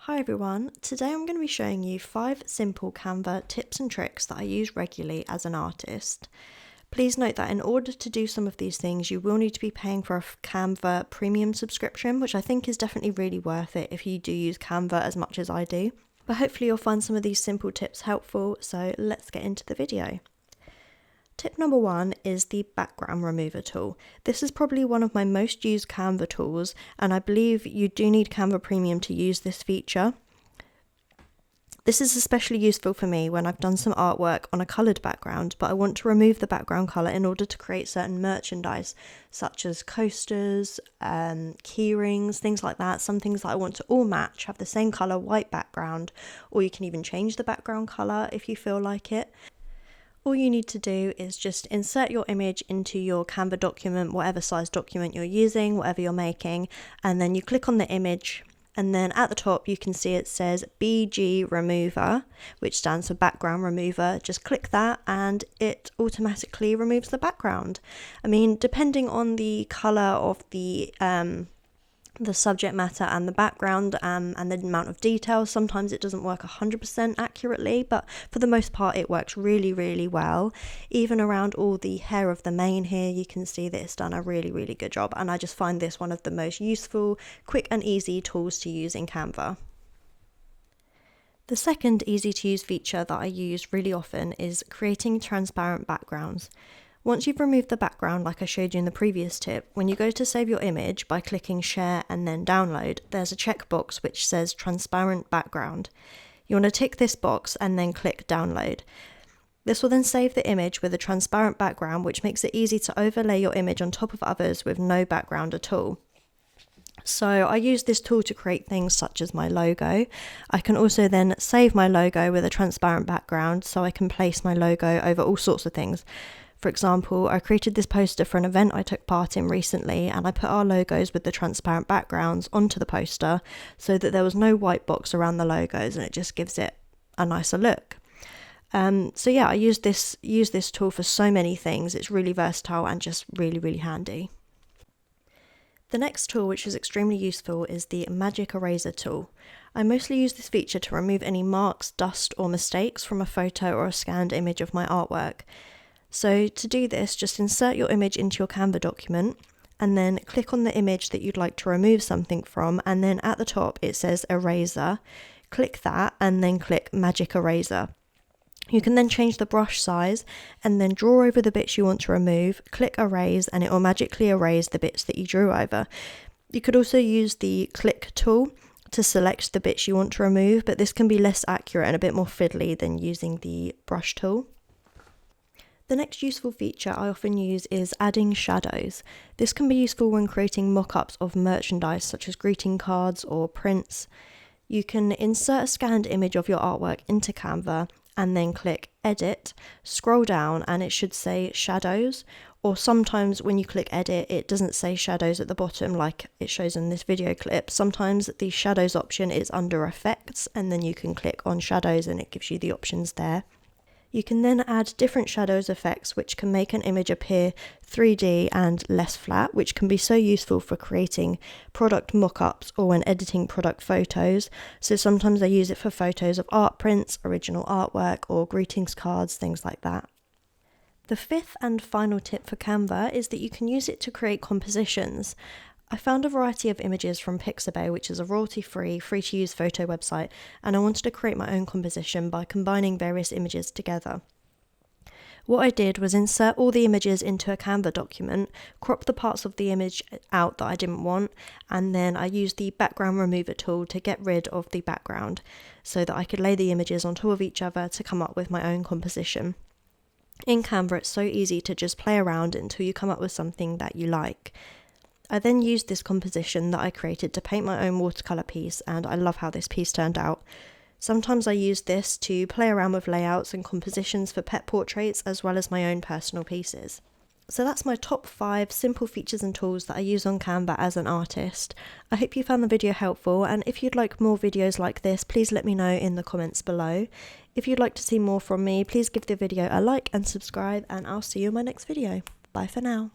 Hi everyone, today I'm going to be showing you 5 simple Canva tips and tricks that I use regularly as an artist. Please note that in order to do some of these things you will need to be paying for a Canva premium subscription, which I think is definitely really worth it if you do use Canva as much as I do. But hopefully you'll find some of these simple tips helpful, so let's get into the video. Tip number 1 is the background remover tool. This is probably one of my most used Canva tools, and I believe you do need Canva Premium to use this feature. This is especially useful for me when I've done some artwork on a coloured background, but I want to remove the background colour in order to create certain merchandise, such as coasters, key rings, things like that. Some things that I want to all match, have the same colour, white background, or you can even change the background colour if you feel like it. All you need to do is just insert your image into your Canva document, whatever size document you're using, whatever you're making, and then you click on the image, and then at the top you can see it says BG Remover, which stands for background remover. Just click that and it automatically removes the background. I mean, depending on the colour of the subject matter and the background and the amount of detail, sometimes it doesn't work 100% accurately, but for the most part it works really well. Even around all the hair of the mane here, you can see that it's done a really good job, and I just find this one of the most useful, quick and easy tools to use in Canva. The second easy to use feature that I use really often is creating transparent backgrounds. Once you've removed the background, like I showed you in the previous tip, when you go to save your image by clicking share and then download, there's a checkbox which says transparent background. You want to tick this box and then click download. This will then save the image with a transparent background, which makes it easy to overlay your image on top of others with no background at all. So I use this tool to create things such as my logo. I can also then save my logo with a transparent background, so I can place my logo over all sorts of things. For example, I created this poster for an event I took part in recently, and I put our logos with the transparent backgrounds onto the poster so that there was no white box around the logos, and it just gives it a nicer look. So yeah, I use this tool for so many things. It's really versatile and just really handy. The next tool, which is extremely useful, is the Magic Eraser tool. I mostly use this feature to remove any marks, dust or mistakes from a photo or a scanned image of my artwork. So to do this, just insert your image into your Canva document and then click on the image that you'd like to remove something from, and then at the top it says Eraser. Click that and then click Magic Eraser. You can then change the brush size and then draw over the bits you want to remove, click Erase, and it will magically erase the bits that you drew over. You could also use the click tool to select the bits you want to remove, but this can be less accurate and a bit more fiddly than using the brush tool. The next useful feature I often use is adding shadows. This can be useful when creating mock-ups of merchandise such as greeting cards or prints. You can insert a scanned image of your artwork into Canva and then click Edit, scroll down and it should say Shadows, or sometimes when you click Edit it doesn't say Shadows at the bottom like it shows in this video clip. Sometimes the Shadows option is under Effects and then you can click on Shadows and it gives you the options there. You can then add different shadows effects which can make an image appear 3D and less flat, which can be so useful for creating product mock-ups or when editing product photos. So sometimes I use it for photos of art prints, original artwork or greetings cards, things like that. The fifth and final tip for Canva is that you can use it to create compositions. I found a variety of images from Pixabay, which is a royalty-free, free-to-use photo website, and I wanted to create my own composition by combining various images together. What I did was insert all the images into a Canva document, crop the parts of the image out that I didn't want, and then I used the background remover tool to get rid of the background so that I could lay the images on top of each other to come up with my own composition. In Canva, it's so easy to just play around until you come up with something that you like. I then used this composition that I created to paint my own watercolour piece, and I love how this piece turned out. Sometimes I use this to play around with layouts and compositions for pet portraits as well as my own personal pieces. So that's my top 5 simple features and tools that I use on Canva as an artist. I hope you found the video helpful, and if you'd like more videos like this, please let me know in the comments below. If you'd like to see more from me, please give the video a like and subscribe, and I'll see you in my next video. Bye for now.